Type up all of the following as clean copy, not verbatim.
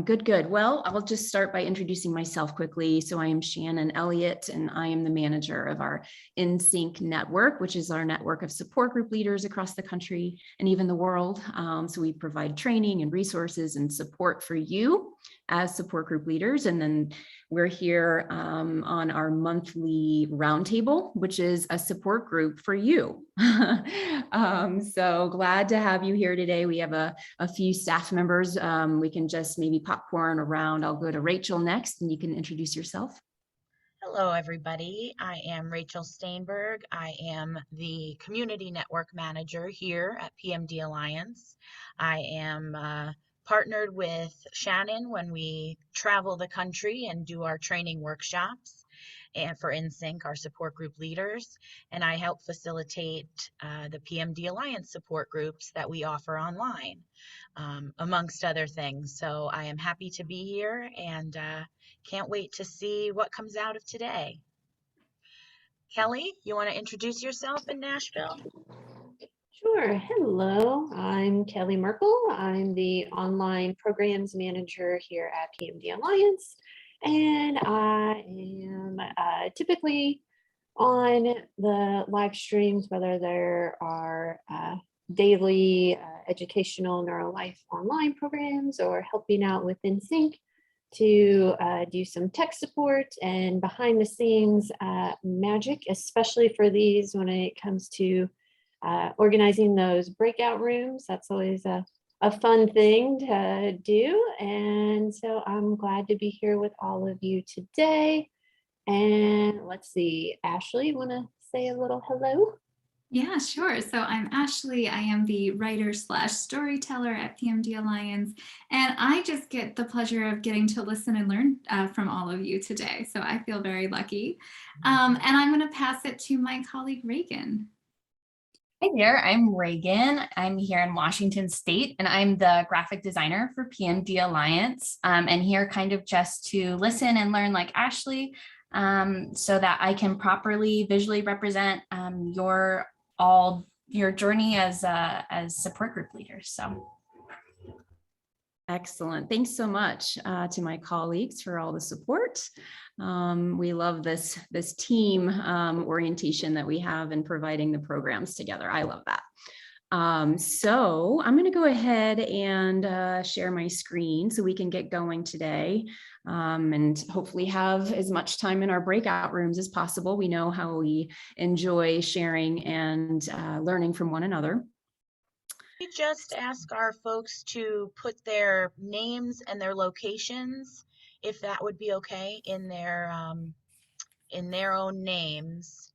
Good. Well, I'll just start by introducing myself quickly. So I am Shannon Elliott, and I am the manager of our InSync network, which is our network of support group leaders across the country and even the world. So we provide training and resources and support for you as support group leaders. And then we're here on our monthly roundtable, which is a support group for you. So glad to have you here today. We have a few staff members. We can just maybe popcorn around. I'll go to Rachel next, and you can introduce yourself. Hello, everybody. I am Rachel Steinberg. I am the Community Network Manager here at PMD Alliance. I am partnered with Shannon when we travel the country and do our training workshops and for InSync, our support group leaders, and I help facilitate the PMD Alliance support groups that we offer online, amongst other things. So I am happy to be here and can't wait to see what comes out of today. Kelly, you want to introduce yourself in Nashville? Sure. Hello, I'm Kelly Merkel. I'm the online programs manager here at PMD Alliance, and I am typically on the live streams, whether there are daily educational NeuroLife online programs or helping out with InSync to do some tech support and behind the scenes magic, especially for these when it comes to organizing those breakout rooms. That's always a fun thing to do. And so I'm glad to be here with all of you today. And let's see, Ashley, you want to say a little hello? Yeah, sure. So I'm Ashley. I am the writer/storyteller at PMD Alliance, and I just get the pleasure of getting to listen and learn from all of you today. So I feel very lucky. And I'm going to pass it to my colleague, Reagan. Hi there, I'm Reagan. I'm here in Washington State, and I'm the graphic designer for PMD Alliance, and here kind of just to listen and learn like Ashley, so that I can properly visually represent your journey as support group leaders. So. Excellent. Thanks so much to my colleagues for all the support. We love this team orientation that we have in providing the programs together. I love that. So I'm going to go ahead and share my screen so we can get going today and hopefully have as much time in our breakout rooms as possible. We know how we enjoy sharing and learning from one another. We just ask our folks to put their names and their locations, if that would be okay, in their own names.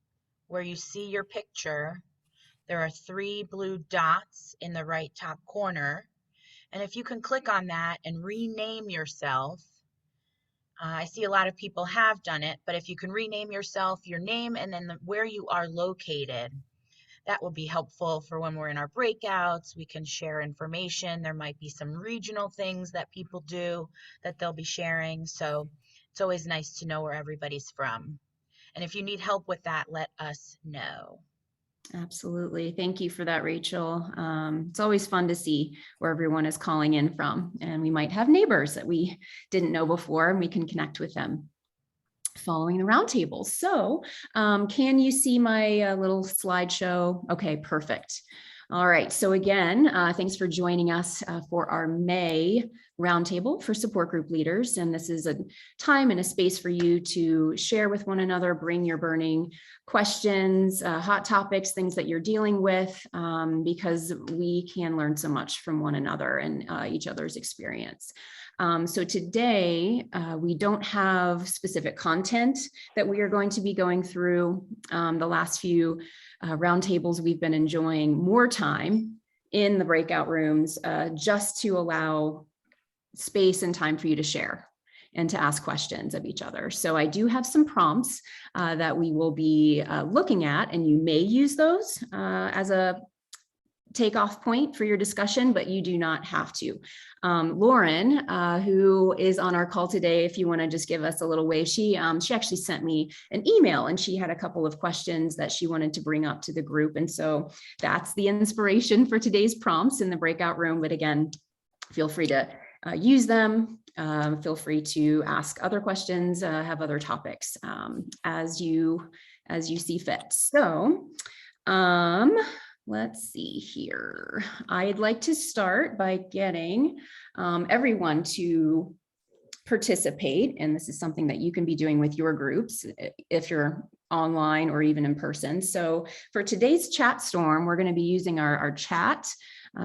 Where you see your picture, there are 3 blue dots in the right top corner, and if you can click on that and rename yourself, I see a lot of people have done it, but if you can rename yourself, your name, and then where you are located, that will be helpful for when we're in our breakouts. We can share information. There might be some regional things that people do that they'll be sharing. So it's always nice to know where everybody's from. And if you need help with that, let us know. Absolutely. Thank you for that, Rachel. It's always fun to see where everyone is calling in from, and we might have neighbors that we didn't know before, and we can connect with them following the roundtable. So can you see my little slideshow? Okay, perfect. All right, so again, thanks for joining us for our May roundtable for support group leaders. And this is a time and a space for you to share with one another, bring your burning questions, hot topics, things that you're dealing with, because we can learn so much from one another and each other's experience. So today, we don't have specific content that we are going to be going through. The last few roundtables, we've been enjoying more time in the breakout rooms just to allow space and time for you to share and to ask questions of each other. So I do have some prompts that we will be looking at, and you may use those as a takeoff point for your discussion, but you do not have to. Lauren, who is on our call today, if you want to just give us a little wave, she actually sent me an email, and she had a couple of questions that she wanted to bring up to the group. And so that's the inspiration for today's prompts in the breakout room. But again, feel free to use them. Feel free to ask other questions, have other topics as you see fit. So let's see here. I'd like to start by getting everyone to participate, and this is something that you can be doing with your groups if you're online or even in person. So for today's chat storm, we're going to be using our chat.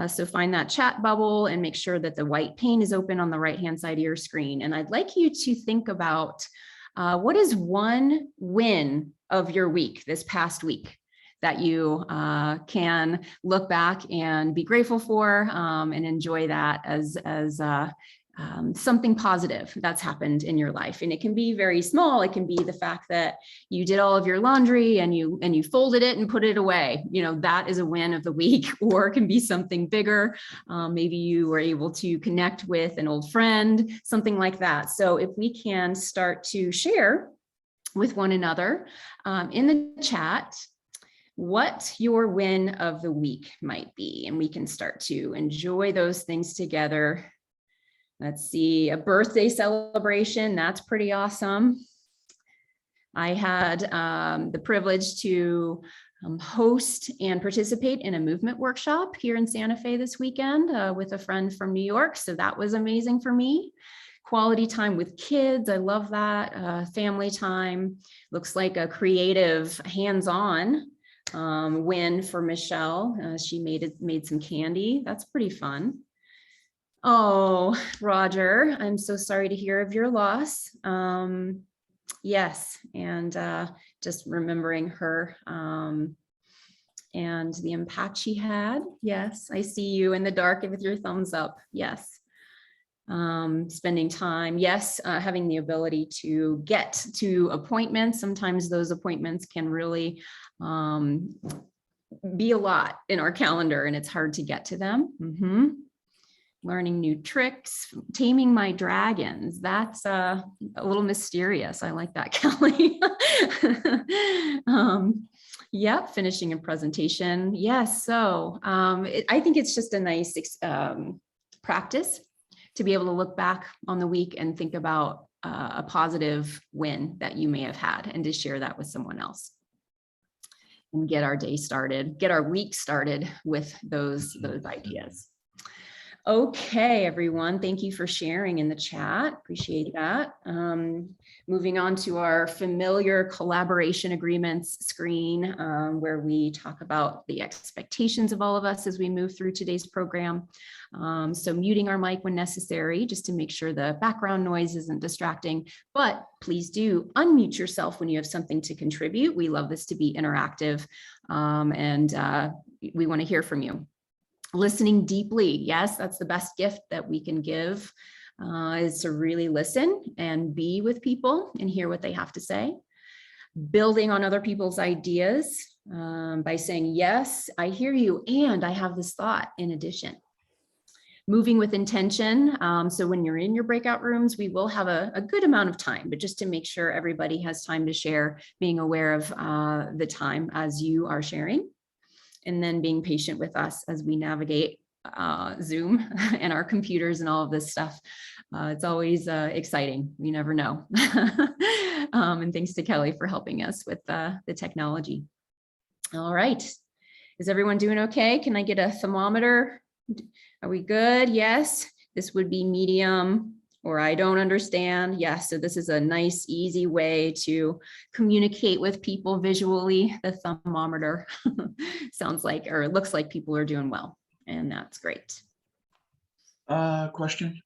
So find that chat bubble and make sure that the white pane is open on the right-hand side of your screen. And I'd like you to think about what is one win of your week, this past week, that you can look back and be grateful for and enjoy that as something positive that's happened in your life. And it can be very small. It can be the fact that you did all of your laundry and you folded it and put it away. You know, that is a win of the week. Or it can be something bigger. Maybe you were able to connect with an old friend, something like that. So if we can start to share with one another in the chat what your win of the week might be, and we can start to enjoy those things together. Let's see, a birthday celebration, that's pretty awesome. I had the privilege to host and participate in a movement workshop here in Santa Fe this weekend with a friend from New York. So that was amazing for me. Quality time with kids, I love that. Family time, looks like a creative hands-on win for Michelle. She made some candy, that's pretty fun. Oh, Roger, I'm so sorry to hear of your loss. Yes, and just remembering her and the impact she had. Yes, I see you in the dark with your thumbs up. Yes. Spending time. Yes, having the ability to get to appointments. Sometimes those appointments can really be a lot in our calendar and it's hard to get to them. Learning new tricks, taming my dragons. That's a little mysterious. I like that, Kelly. Yep, finishing a presentation. Yes, so I think it's just a nice practice to be able to look back on the week and think about a positive win that you may have had and to share that with someone else. And get our day started, get our week started with those ideas. Okay, everyone, thank you for sharing in the chat. Appreciate that. Moving on to our familiar collaboration agreements screen, where we talk about the expectations of all of us as we move through today's program. So muting our mic when necessary, just to make sure the background noise isn't distracting, but please do unmute yourself when you have something to contribute. We love this to be interactive, and we want to hear from you. Listening deeply. Yes, that's the best gift that we can give, is to really listen and be with people and hear what they have to say. Building on other people's ideas by saying, yes, I hear you, and I have this thought in addition. Moving with intention. So when you're in your breakout rooms, we will have a good amount of time, but just to make sure everybody has time to share, being aware of the time as you are sharing. And then being patient with us as we navigate Zoom and our computers and all of this stuff. It's always exciting. You never know. And thanks to Kelly for helping us with the technology. All right. Is everyone doing okay? Can I get a thermometer? Are we good? Yes. This would be medium, or I don't understand. Yes. So this is a nice, easy way to communicate with people visually. The thermometer sounds like, or it looks like people are doing well, and that's great. Question?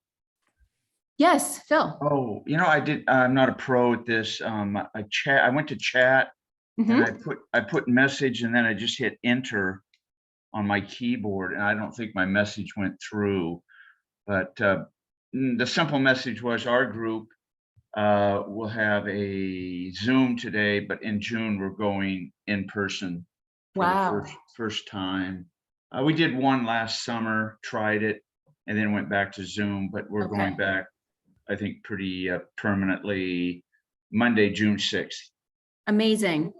Yes, Phil. Oh, I'm not a pro at this. I went to chat and I put message, and then I just hit enter on my keyboard, and I don't think my message went through. But the simple message was, our group will have a Zoom today, but in June we're going in person for the first time. We did one last summer, tried it, and then went back to Zoom, but we're going back, I think, pretty permanently Monday, June 6th. Amazing.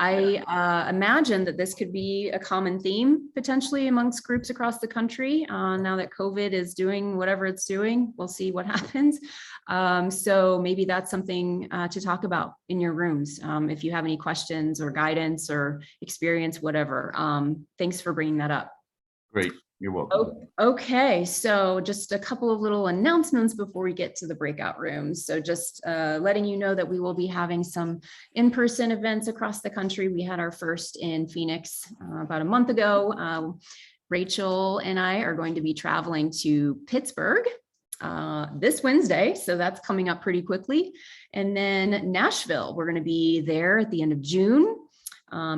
I imagine that this could be a common theme potentially amongst groups across the country. Now that COVID is doing whatever it's doing, we'll see what happens. So maybe that's something to talk about in your rooms. If you have any questions or guidance or experience, whatever. Thanks for bringing that up. Great. You're welcome. Okay, so just a couple of little announcements before we get to the breakout rooms. So just letting you know that we will be having some in-person events across the country. We had our first in Phoenix about a month ago. Rachel and I are going to be traveling to Pittsburgh this Wednesday, so that's coming up pretty quickly. And then Nashville, we're going to be there at the end of June.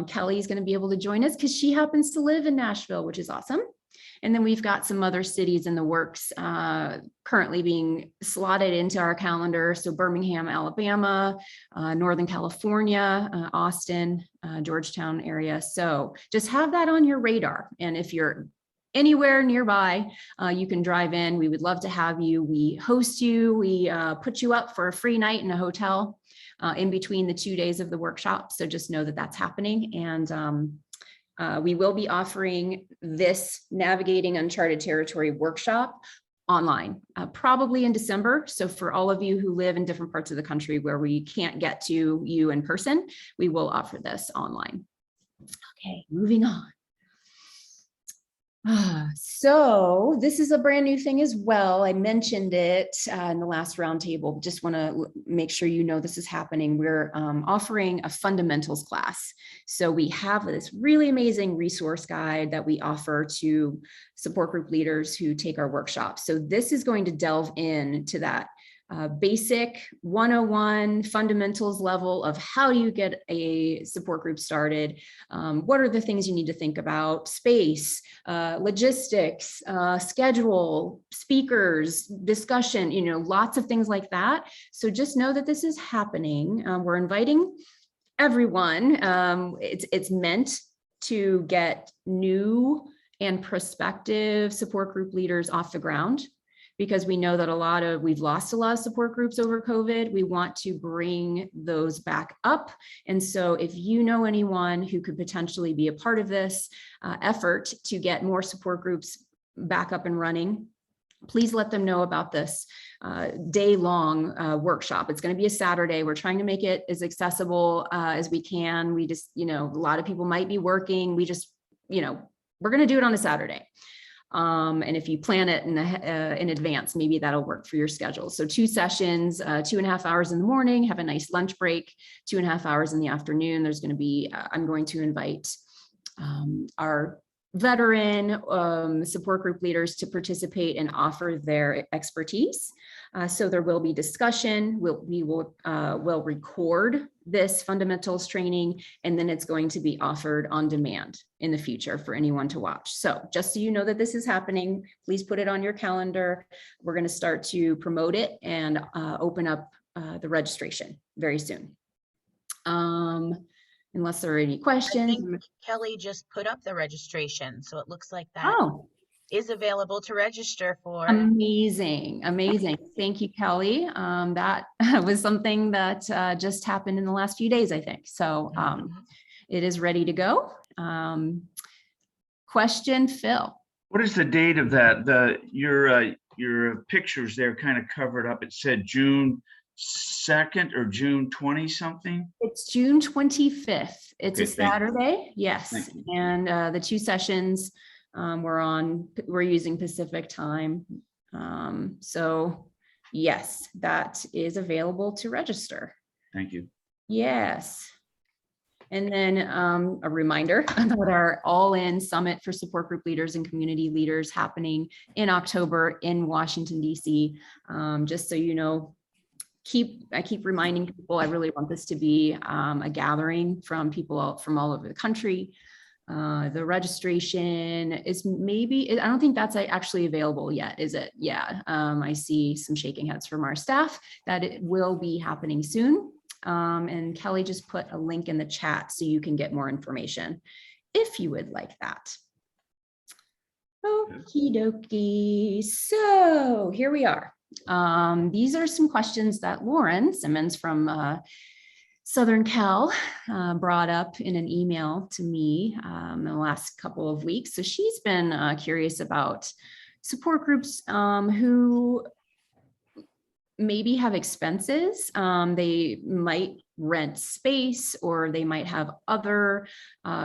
Kelly is going to be able to join us because she happens to live in Nashville, which is awesome. And then we've got some other cities in the works currently being slotted into our calendar. So Birmingham, Alabama, Northern California, Austin, Georgetown area. So just have that on your radar. And if you're anywhere nearby, you can drive in. We would love to have you. We host you. We put you up for a free night in a hotel in between the 2 days of the workshop. So just know that that's happening. And we will be offering this Navigating Uncharted Territory workshop online, probably in December. So for all of you who live in different parts of the country where we can't get to you in person, we will offer this online. Okay, moving on. So this is a brand new thing as well. I mentioned it in the last roundtable. Just want to make sure you know this is happening. We're offering a fundamentals class. So we have this really amazing resource guide that we offer to support group leaders who take our workshops. So this is going to delve into that basic 101 fundamentals level of how do you get a support group started? What are the things you need to think about? Space, logistics, schedule, speakers, discussion, lots of things like that. So just know that this is happening. We're inviting everyone. It's meant to get new and prospective support group leaders off the ground, because we know that we've lost a lot of support groups over COVID. We want to bring those back up. And so if you know anyone who could potentially be a part of this effort to get more support groups back up and running, please let them know about this day-long workshop. It's going to be a Saturday. We're trying to make it as accessible as we can. We just, a lot of people might be working. We just, we're going to do it on a Saturday. And if you plan it in advance, maybe that'll work for your schedule. So 2 sessions, 2.5 hours in the morning, have a nice lunch break, 2.5 hours in the afternoon. There's going to be, I'm going to invite our veteran support group leaders to participate and offer their expertise. So there will be discussion. We will record this fundamentals training, and then it's going to be offered on demand in the future for anyone to watch. So just so you know that this is happening, please put it on your calendar. We're going to start to promote it and open up the registration very soon. Unless there are any questions. I think Kelly just put up the registration, so it looks like that is available to register for. Amazing. Thank you, Kelly. That was something that just happened in the last few days, I think. So it is ready to go. Question, Phil. What is the date of that? Your pictures there kind of covered up. It said June 2nd or June 20 something. It's June 25th. It's a Saturday. Yes. You. And the 2 sessions we're using Pacific time. So yes, that is available to register. Thank you. Yes. And then a reminder about our All-In Summit for Support Group Leaders and Community Leaders happening in October in Washington, D.C. Just so you know, I keep reminding people, I really want this to be a gathering from people from all over the country. The registration is I don't think that's actually available yet, is it? Yeah, I see some shaking heads from our staff that it will be happening soon. And Kelly just put a link in the chat so you can get more information if you would like that. Okie dokie. So here we are. These are some questions that Lauren Simmons from Southern Cal brought up in an email to me in the last couple of weeks. So she's been curious about support groups who maybe have expenses. They might rent space, or they might have other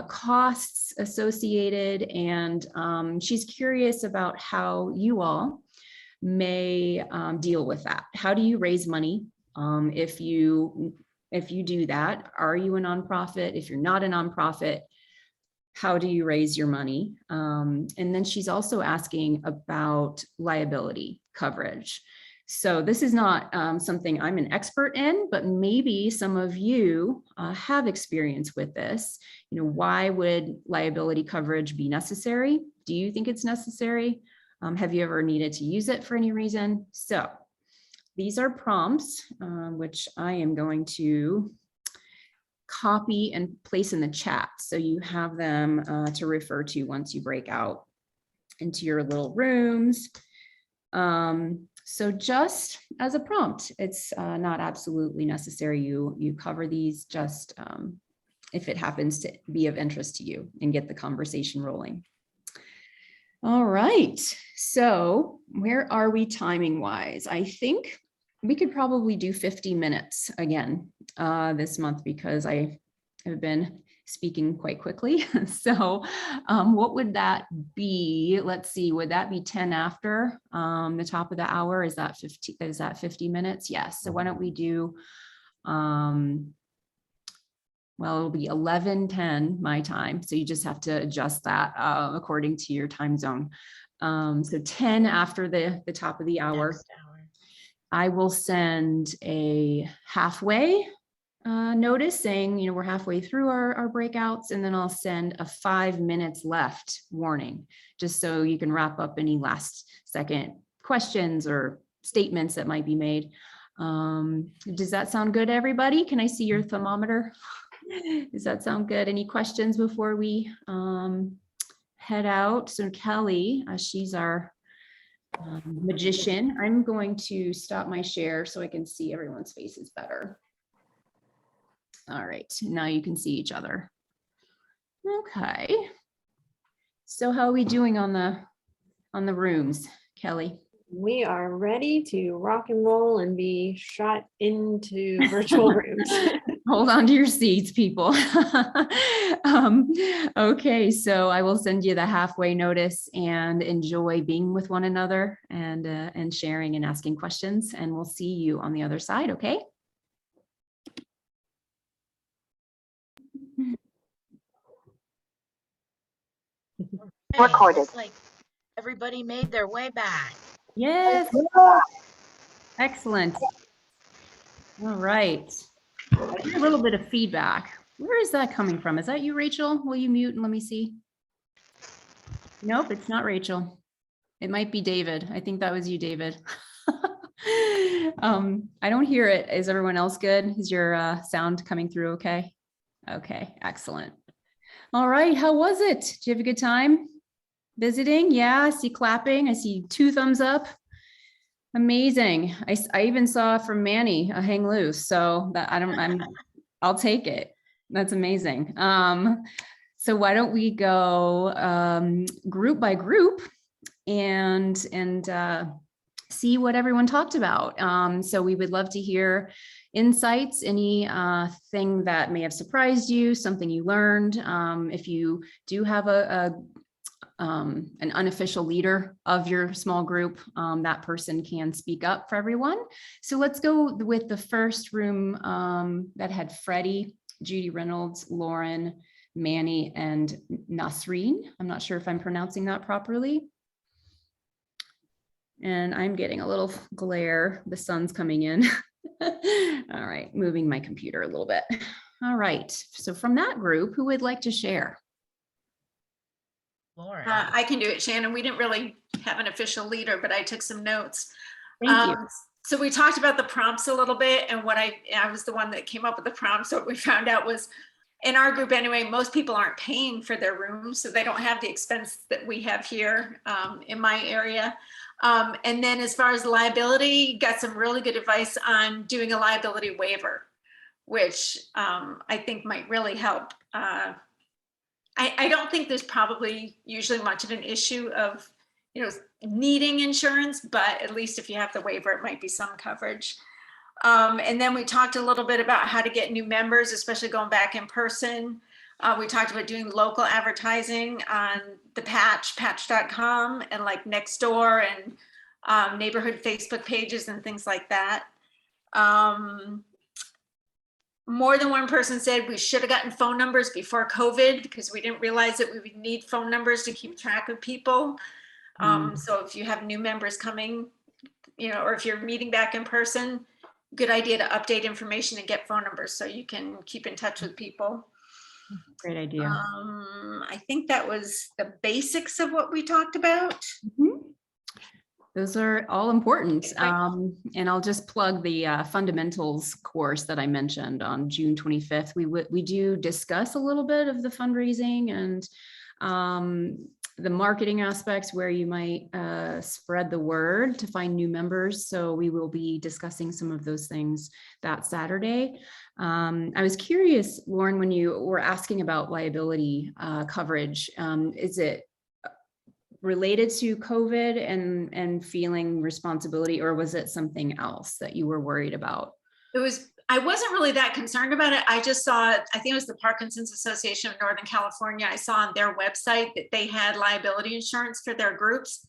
costs associated. And she's curious about how you all may deal with that. How do you raise money if you do that? Are you a nonprofit? If you're not a nonprofit, how do you raise your money? And then she's also asking about liability coverage. So this is not something I'm an expert in, but maybe some of you have experience with this. You know, why would liability coverage be necessary? Do you think it's necessary? Have you ever needed to use it for any reason? So these are prompts, which I am going to copy and place in the chat, so you have them to refer to once you break out into your little rooms. So just as a prompt, it's not absolutely necessary you cover these, just if it happens to be of interest to you, and get the conversation rolling. All right, so where are we timing wise? I think we could probably do 50 minutes again this month, because I have been speaking quite quickly. So what would that be? Let's see, would that be 10 after the top of the hour? Is that 50 minutes? Yes. So why don't we do, well, it'll be 11:10 my time. So you just have to adjust that according to your time zone. So 10 after the top of the hour. Next hour. I will send a halfway notice saying, you know, we're halfway through our breakouts, and then I'll send a 5 minutes left warning, just so you can wrap up any last second questions or statements that might be made. Does that sound good, everybody? Can I see your thermometer? Does that sound good? Any questions before we head out? So Kelly, she's our magician. I'm going to stop my share so I can see everyone's faces better. All right, now you can see each other. Okay. So how are we doing on the rooms, Kelly? We are ready to rock and roll and be shot into virtual rooms. Hold on to your seats, people. Okay, so I will send you the halfway notice, and enjoy being with one another and sharing and asking questions, and we'll see you on the other side, okay? Hey, looks like everybody made their way back. Yes. Excellent. All right. I hear a little bit of feedback. Where is that coming from? Is that you, Rachel? Will you mute and let me see? Nope, it's not Rachel. It might be David. I think that was you, David. I don't hear it. Is everyone else good? Is your sound coming through okay? Okay, excellent. All right, how was it? Did you have a good time visiting? Yeah, I see clapping. I see 2 thumbs up. Amazing. I even saw from Manny a hang loose, so that I'll take it. That's amazing. So why don't we go group by group and see what everyone talked about. So we would love to hear insights, any thing that may have surprised you, something you learned. If you do have an unofficial leader of your small group, that person can speak up for everyone. So let's go with the first room that had Freddie, Judy Reynolds, Lauren, Manny, and Nasreen. I'm not sure if I'm pronouncing that properly. And I'm getting a little glare. The sun's coming in. All right, moving my computer a little bit. All right, so from that group, who would like to share? Lauren. I can do it, Shannon. We didn't really have an official leader, but I took some notes. Thank you. So we talked about the prompts a little bit, and what I was the one that came up with the prompts. So what we found out was, in our group anyway, most people aren't paying for their rooms, so they don't have the expense that we have here in my area. And then as far as liability, got some really good advice on doing a liability waiver, which I think might really help. I don't think there's probably usually much of an issue of, needing insurance, but at least if you have the waiver, it might be some coverage. And then we talked a little bit about how to get new members, especially going back in person. We talked about doing local advertising on the patch.com, and like Nextdoor and neighborhood Facebook pages and things like that. More than one person said we should have gotten phone numbers before COVID because we didn't realize that we would need phone numbers to keep track of people. So if you have new members coming, or if you're meeting back in person, good idea to update information and get phone numbers so you can keep in touch with people. Great idea. I think that was the basics of what we talked about. Those are all important. And I'll just plug the fundamentals course that I mentioned on June 25th. We do discuss a little bit of the fundraising and the marketing aspects where you might spread the word to find new members. So we will be discussing some of those things that Saturday. I was curious, Lauren, when you were asking about liability coverage, is it related to COVID and feeling responsibility, or was it something else that you were worried about? I wasn't really that concerned about it. I just saw, I think it was the Parkinson's Association of Northern California. I saw on their website that they had liability insurance for their groups.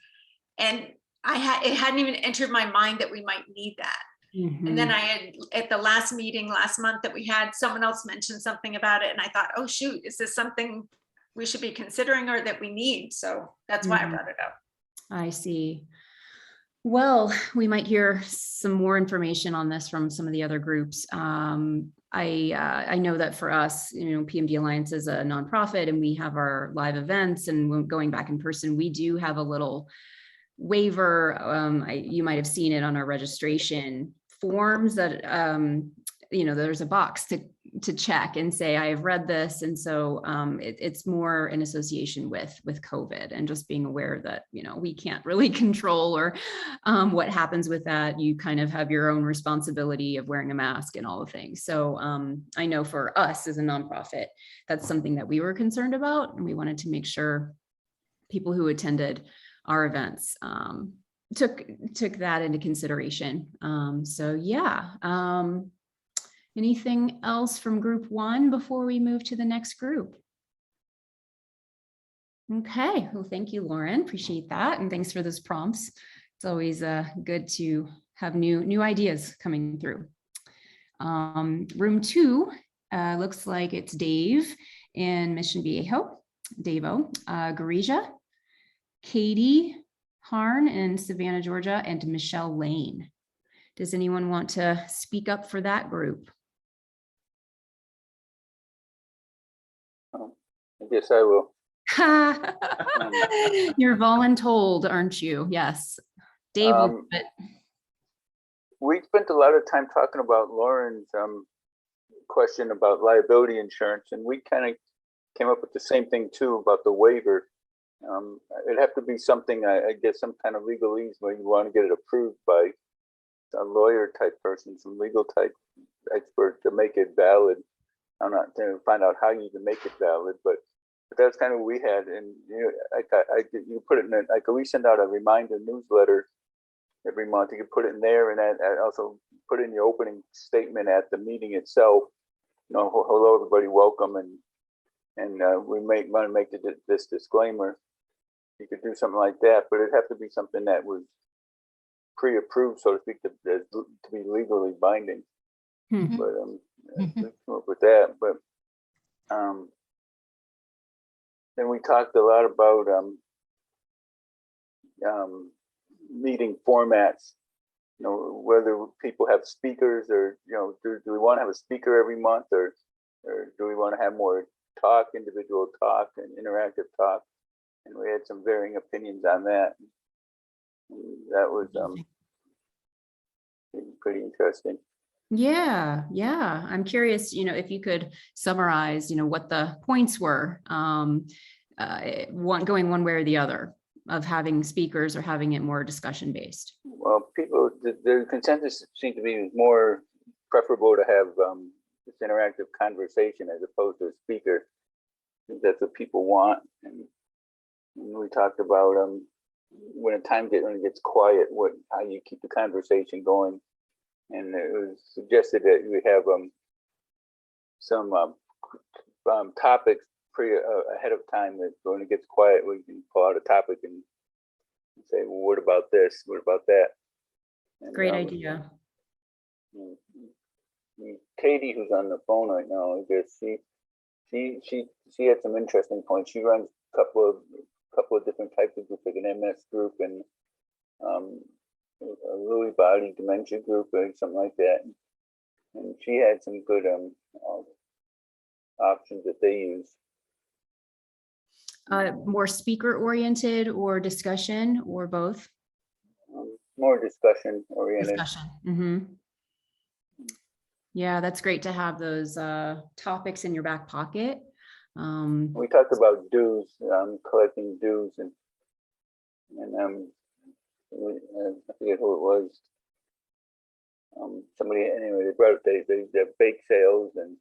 And it hadn't even entered my mind that we might need that. And then I had, at the last meeting last month that we had, someone else mentioned something about it. And I thought, oh shoot, is this something we should be considering or that we need? So that's why I brought it up. I see. Well, we might hear some more information on this from some of the other groups. I know that for us, PMD Alliance is a nonprofit and we have our live events, and going back in person, we do have a little waiver. You might have seen it on our registration forms that, there's a box to check and say, I have read this. And so it's more in association with COVID and just being aware that, we can't really control or what happens with that. You kind of have your own responsibility of wearing a mask and all the things. So I know for us as a nonprofit, that's something that we were concerned about. And we wanted to make sure people who attended our events took that into consideration. So yeah. Anything else from group one before we move to the next group? Okay, well, thank you, Lauren. Appreciate that. And thanks for those prompts. It's always good to have new ideas coming through. Room two, looks like it's Dave in Mission Viejo, Davo, Garija, Katie Harn in Savannah, Georgia, and Michelle Lane. Does anyone want to speak up for that group? I guess I will. You're voluntold, aren't you? Yes. Dave will do it. We spent a lot of time talking about Lauren's question about liability insurance, and we kind of came up with the same thing too about the waiver. It'd have to be something, I guess, some kind of legalese where you want to get it approved by a lawyer type person, some legal type expert to make it valid. I'm not going to find out how you can make it valid, but that's kind of what we had. And you put it in, like we send out a reminder newsletter every month. You can put it in there, and also put in your opening statement at the meeting itself. Hello everybody, welcome, and we want to make this disclaimer. You could do something like that, but it'd have to be something that was pre-approved, so to speak, to be legally binding. But we come up with that. But then we talked a lot about meeting formats. Whether people have speakers, or do we want to have a speaker every month, or do we want to have more talk, individual talk, and interactive talk? And we had some varying opinions on that. That was pretty interesting. Yeah. I'm curious, if you could summarize, what the points were, going one way or the other of having speakers or having it more discussion based. Well, the consensus seemed to be more preferable to have this interactive conversation as opposed to a speaker. I think that's what people want. And we talked about when a time when it gets quiet, how you keep the conversation going. And it was suggested that we have some topics ahead of time, that when it gets quiet, we can pull out a topic and say, well, what about this? What about that? And, Great idea. Katie, who's on the phone right now, I guess she had some interesting points. She runs a couple of different types of groups, like an MS group and a Lewy body dementia group or something like that. And she had some good options that they use. More speaker oriented or discussion or both? More discussion oriented. Discussion. Mm-hmm. Yeah, that's great to have those topics in your back pocket. We talked about dues, collecting dues, and I forget who it was. Somebody, anyway, they brought up they have bake sales and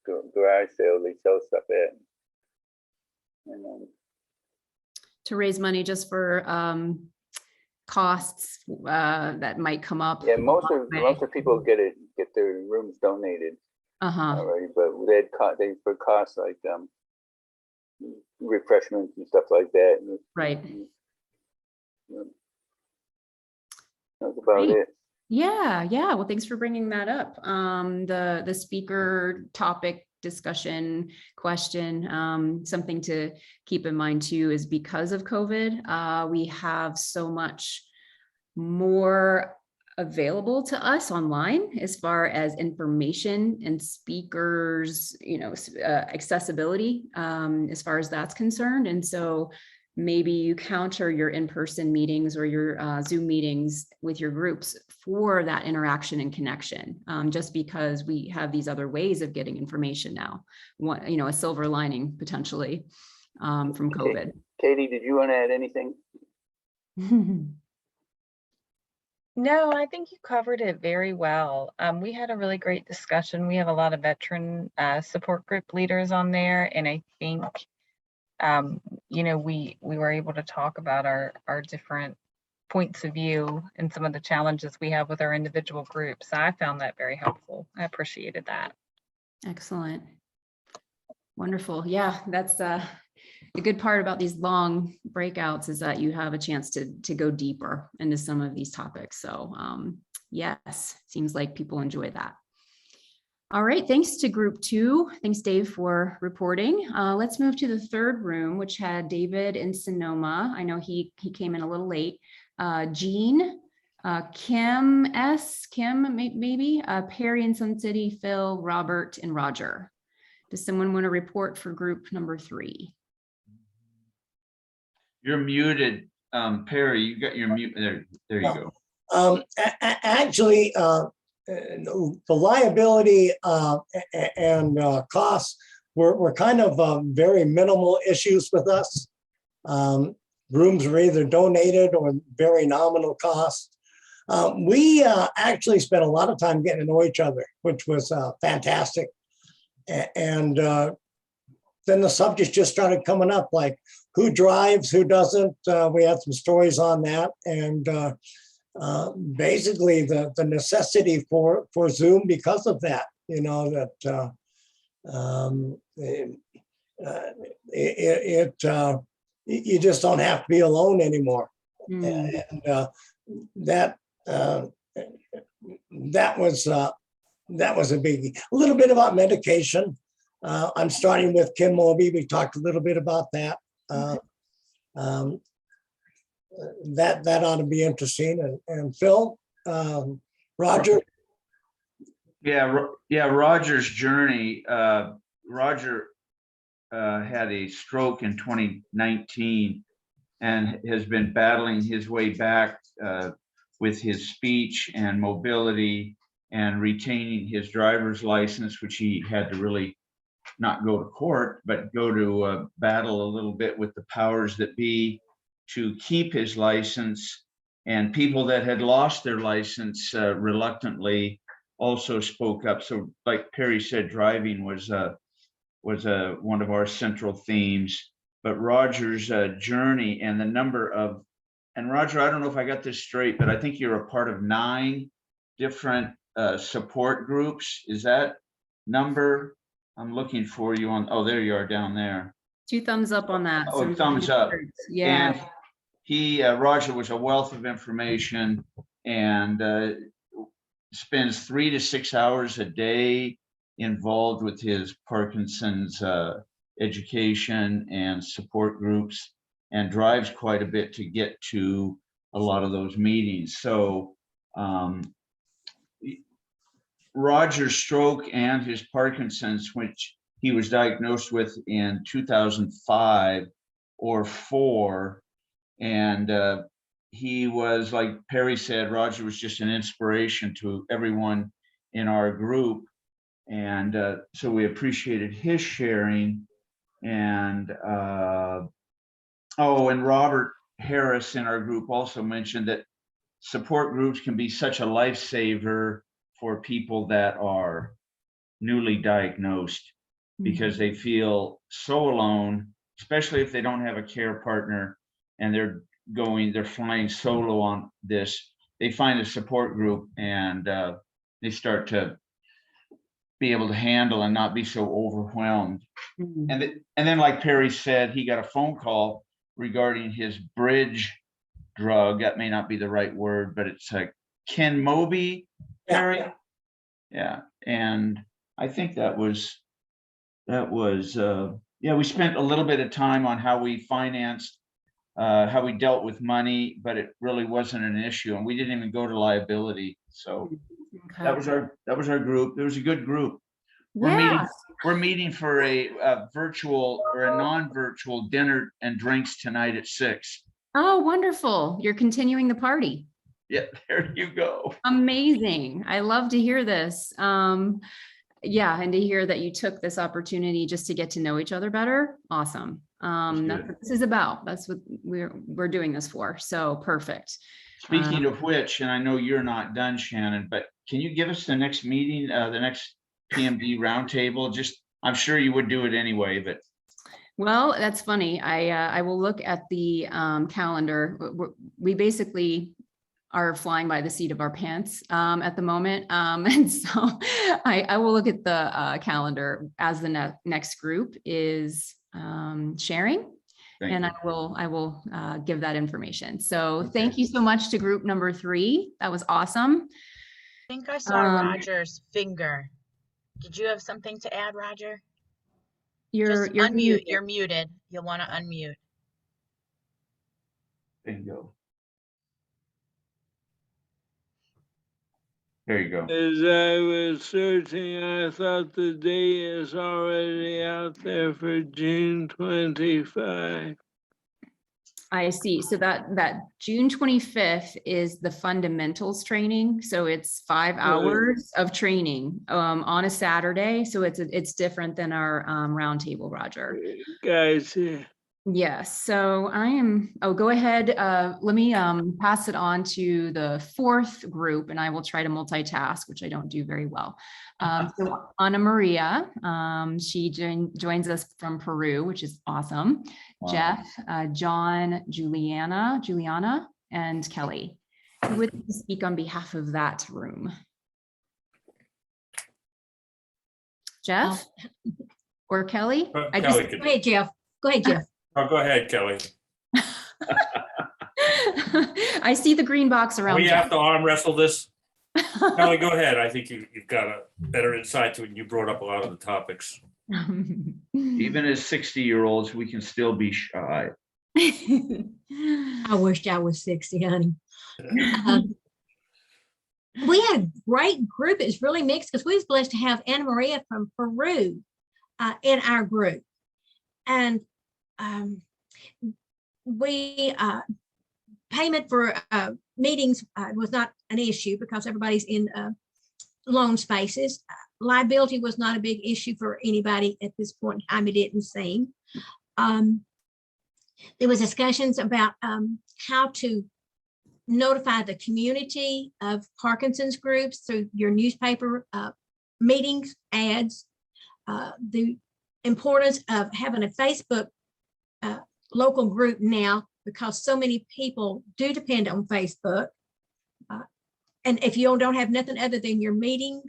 garage sales. They sell stuff at. And to raise money just for costs that might come up. Yeah, most of people get their rooms donated already, but they for costs like refreshments and stuff like that. Right. That's about it. Yeah. Well, thanks for bringing that up. The speaker topic discussion question, something to keep in mind too is because of COVID, we have so much more available to us online as far as information and speakers, accessibility, as far as that's concerned. And so maybe you counter your in-person meetings or your Zoom meetings with your groups for that interaction and connection, just because we have these other ways of getting information now. A silver lining potentially from COVID. Katie, did you want to add anything? No, I think you covered it very well. We had a really great discussion. We have a lot of veteran support group leaders on there, and I think we were able to talk about our different points of view and some of the challenges we have with our individual groups. I found that very helpful. I appreciated that. Excellent. Wonderful. Yeah, that's the good part about these long breakouts is that you have a chance to go deeper into some of these topics. So yes, seems like people enjoy that. All right, thanks to group 2. Thanks, Dave, for reporting. Let's move to the third room, which had David in Sonoma. I know he came in a little late. Jean, Kim, maybe, Perry in Sun City, Phil, Robert, and Roger. Does someone want to report for group number 3? You're muted, Perry. You got your mute there. There you go. Actually, the liability and costs were kind of very minimal issues with us. Rooms were either donated or very nominal cost. We actually spent a lot of time getting to know each other, which was fantastic. And then the subjects just started coming up, like who drives, who doesn't. We had some stories on that, and basically the necessity for Zoom because of that. You just don't have to be alone anymore. And that was a biggie. A little bit about medication. I'm starting with Kim Moby. We talked a little bit about that. That ought to be interesting. And Phil, Roger. Yeah, Roger's journey. Roger had a stroke in 2019 and has been battling his way back with his speech and mobility and retaining his driver's license, which he had to really not go to court, but go to battle a little bit with the powers that be to keep his license. And people that had lost their license reluctantly also spoke up. So like Perry said, driving was one of our central themes, but Roger's journey and the number of, and Roger, I don't know if I got this straight, but I think you're a part of 9 different support groups. Is that number? I'm looking for you on, oh, there you are down there. 2 thumbs up on that. Oh, So thumbs up. yeah. And he, Roger was a wealth of information and spends 3 to 6 hours a day involved with his Parkinson's education and support groups, and drives quite a bit to get to a lot of those meetings. So Roger's stroke and his Parkinson's, which he was diagnosed with in 2005 or 4, and he was, like Perry said, Roger was just an inspiration to everyone in our group. And so we appreciated his sharing. And and Robert Harris in our group also mentioned that support groups can be such a lifesaver for people that are newly diagnosed, because they feel so alone, especially if they don't have a care partner and they're flying solo on this. They find a support group and they start to be able to handle and not be so overwhelmed. And then, like Perry said, he got a phone call regarding his bridge drug. That may not be the right word, but it's like Kenmobi, Perry. Yeah, and I think that was we spent a little bit of time on how we financed, how we dealt with money, but it really wasn't an issue, and we didn't even go to liability. So that was our group. It was a good group. We're meeting for a virtual or a non-virtual dinner and drinks tonight at 6. Oh, wonderful. You're continuing the party. Yeah, there you go. Amazing. I love to hear this. Yeah, and to hear that you took this opportunity just to get to know each other better. Awesome. That's what this is about. That's what we're doing this for. So perfect. Speaking of which, and I know you're not done, Shannon, but can you give us the next meeting, the next PMD roundtable? Just, I'm sure you would do it anyway, but. Well, that's funny. I will look at the calendar. We basically are flying by the seat of our pants at the moment. And so I will look at the calendar as the next group is sharing. And I will give that information. So thank you so much to group number 3. That was awesome. I think I saw Roger's finger. Did you have something to add, Roger? You're unmute. muted. You're muted. You'll want to unmute. Bingo. There you go. As I was searching, I thought the date is already out there for June 25. I see. So that June 25th is the fundamentals training. So it's 5 hours of training on a Saturday. So it's different than our roundtable, Roger. Guys, Yes. So go ahead. Let me pass it on to the 4th group, and I will try to multitask, which I don't do very well. So Ana Maria, she joins us from Peru, which is awesome. Wow. Jeff, John, Juliana, and Kelly. Who would speak on behalf of that room? Jeff or Kelly? Kelly, go ahead, Jeff. Go ahead, Jeff. Oh, go ahead, Kelly. I see the green box around. We have to arm wrestle this. Kelly, go ahead. I think you've got a better insight to it. You brought up a lot of the topics. Even as 60-year-olds, we can still be shy. I wished I was 60, honey. We had a great group. It's really mixed because we was blessed to have Ana Maria from Peru in our group. And we payment for meetings was not an issue because everybody's in loan spaces. Liability was not a big issue for anybody at this point in time. It didn't seem. There was discussions about how to notify the community of Parkinson's groups through your newspaper, meetings, ads, the importance of having a Facebook local group now, because so many people do depend on Facebook. And if you don't have nothing other than your meeting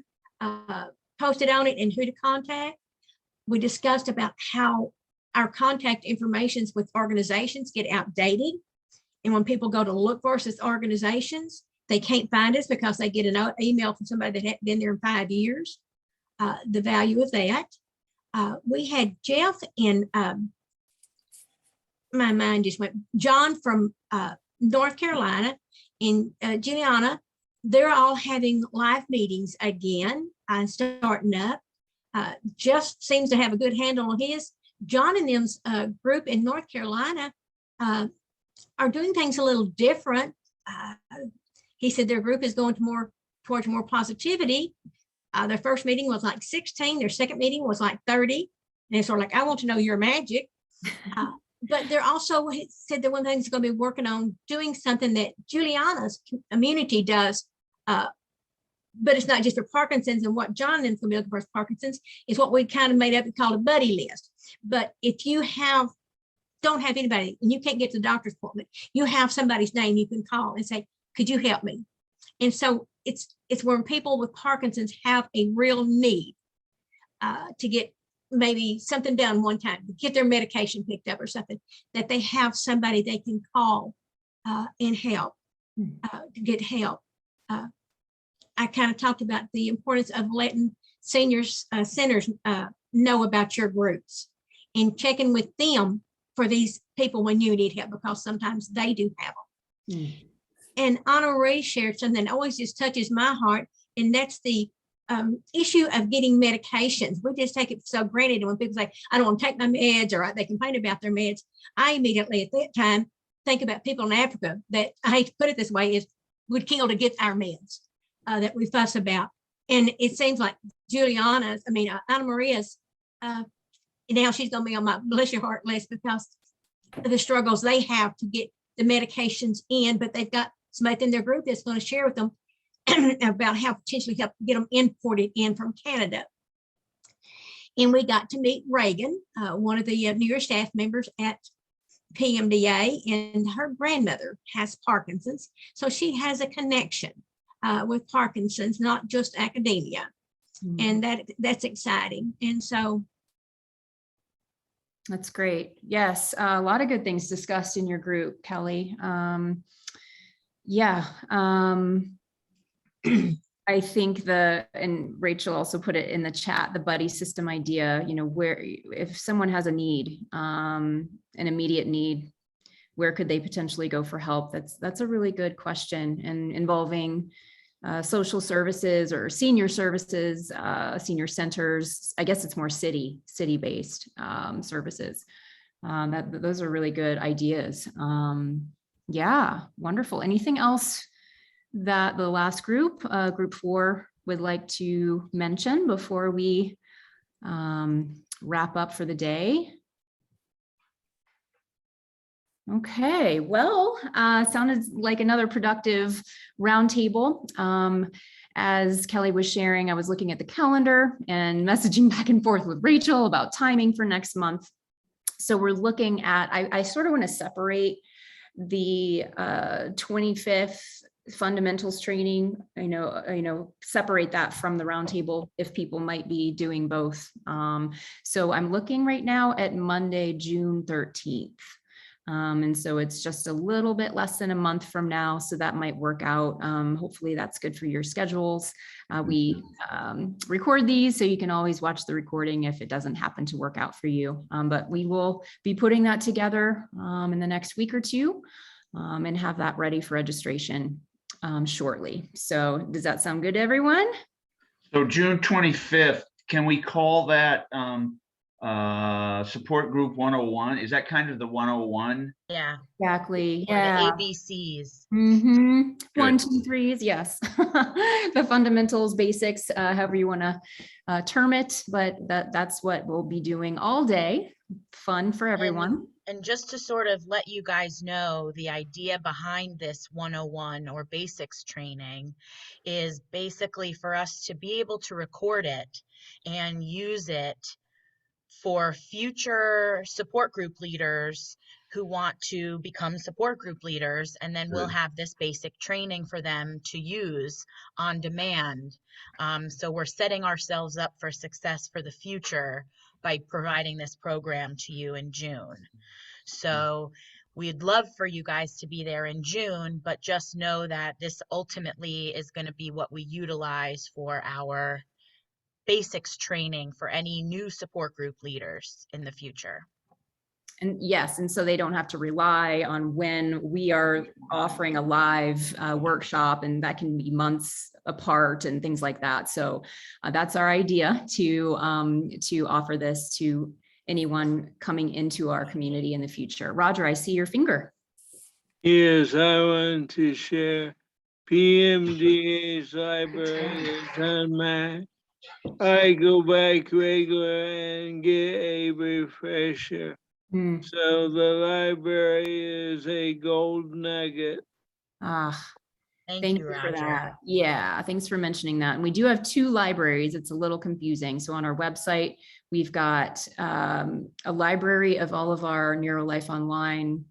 posted on it and who to contact, we discussed about how our contact informations with organizations get outdated. And when people go to look for us as organizations, they can't find us because they get an email from somebody that hadn't been there in 5 years. The value of that. We had Jeff in, my mind just went, John from North Carolina and Juliana. They're all having live meetings again and starting up. Jeff seems to have a good handle on his. John and them's group in North Carolina are doing things a little different. He said their group is going to towards more positivity. Their first meeting was like 16. Their second meeting was like 30. And it's sort of like, I want to know your magic. But they're also said that one thing is going to be working on doing something that Juliana's community does. But it's not just for Parkinson's, and what John and familiar for Parkinson's is what we kind of made up and called a buddy list. But if you don't have anybody and you can't get to the doctor's appointment, you have somebody's name you can call and say, could you help me? And so it's when people with Parkinson's have a real need to get maybe something done one time, to get their medication picked up or something, that they have somebody they can call and help, to get help. I kind of talked about the importance of letting seniors centers know about your groups and checking with them for these people when you need help, because sometimes they do have them. And Honoree shared something that always just touches my heart, and that's the issue of getting medications. We just take it so granted. And when people say, I don't want to take my meds, or they complain about their meds, I immediately at that time think about people in Africa that, I hate to put it this way, would kill to get our meds that we fuss about. And it seems like Juliana's, Anna Maria's, now she's going to be on my bless your heart list because of the struggles they have to get the medications in, but they've got somebody in their group that's going to share with them about how potentially help get them imported in from Canada. And we got to meet Reagan, one of the newer staff members at PMDA, and her grandmother has Parkinson's. So she has a connection with Parkinson's, not just academia. And that's exciting. And so. That's great. Yes, a lot of good things discussed in your group, Kelly. I think and Rachel also put it in the chat, the buddy system idea, where if someone has a need, an immediate need, where could they potentially go for help? That's a really good question, and involving social services or senior services, senior centers. I guess it's more city-based services. Those are really good ideas. Yeah, wonderful. Anything else that the last group, group 4, would like to mention before we wrap up for the day? Okay, well, sounded like another productive roundtable. As Kelly was sharing, I was looking at the calendar and messaging back and forth with Rachel about timing for next month. So we're looking at, I sort of want to separate the 25th fundamentals training, separate that from the roundtable if people might be doing both. So I'm looking right now at Monday, June 13th. And so it's just a little bit less than a month from now. So that might work out. Hopefully that's good for your schedules. We record these, so you can always watch the recording if it doesn't happen to work out for you. But we will be putting that together in the next week or two and have that ready for registration shortly. So does that sound good to everyone? So June 25th, can we call that support group 101. Is that kind of the 101? Yeah. Exactly. Or Yeah. the ABCs. Mm-hmm. Good. 1, 2, 3s. Yes. The fundamentals, basics, however you want to term it, but that's what we'll be doing all day. Fun for everyone. And just to sort of let you guys know, the idea behind this 101 or basics training is basically for us to be able to record it and use it for future support group leaders who want to become support group leaders. And then we'll Good. have this basic training for them to use on demand. So we're setting ourselves up for success for the future by providing this program to you in June. So we'd love for you guys to be there in June, but just know that this ultimately is going to be what we utilize for our basics training for any new support group leaders in the future. And yes, and so they don't have to rely on when we are offering a live workshop, and that can be months apart and things like that. So that's our idea, to offer this to anyone coming into our community in the future. Roger, I see your finger. Yes, I want to share. PMDA's library is on my. I go back regular and get a refresher. So the library is a gold nugget. Thank you, for Roger. that. Yeah, thanks for mentioning that. And we do have 2 libraries. It's a little confusing. So on our website, we've got a library of all of our NeuroLife Online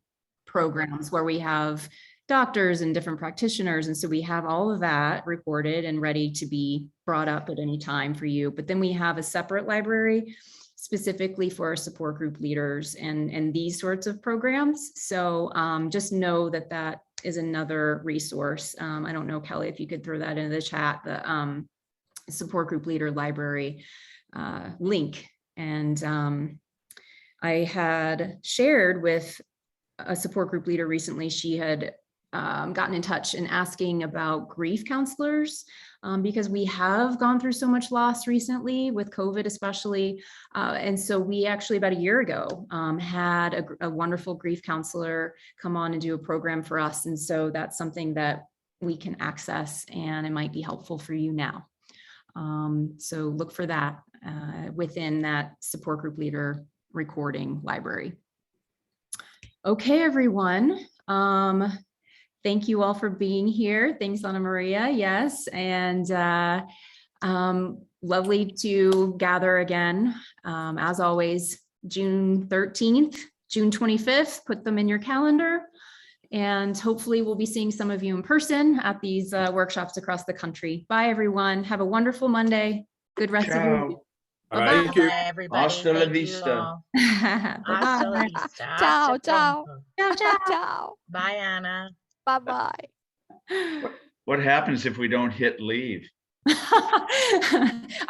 programs where we have doctors and different practitioners. And so we have all of that recorded and ready to be brought up at any time for you. But then we have a separate library specifically for our support group leaders and these sorts of programs. So just know that that is another resource. I don't know, Kelly, if you could throw that into the chat, the support group leader library link. And I had shared with a support group leader recently. She had gotten in touch and asking about grief counselors, because we have gone through so much loss recently with COVID especially. And so we actually about a year ago had a wonderful grief counselor come on and do a program for us. And so that's something that we can access, and it might be helpful for you now. So look for that within that support group leader recording library. Okay, everyone. Thank you all for being here. Thanks, Ana Maria. Yes, and lovely to gather again. As always, June 13th, June 25th, put them in your calendar. And hopefully we'll be seeing some of you in person at these workshops across the country. Bye, everyone. Have a wonderful Monday. Good rest of your week. Bye-bye. Thank you, everybody. Hasta la Thank you vista. all. Bye-bye. Hasta la vista. Ciao, Hasta ciao. pronto. Ciao, ciao, ciao. Bye, Anna. Bye-bye. What happens if we don't hit leave? I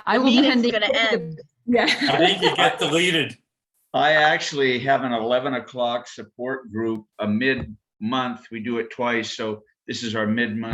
The will be meeting's handing gonna end. Yeah. I think you get deleted. I actually have an 11 o'clock support group, a mid-month. We do it twice. So this is our mid-month.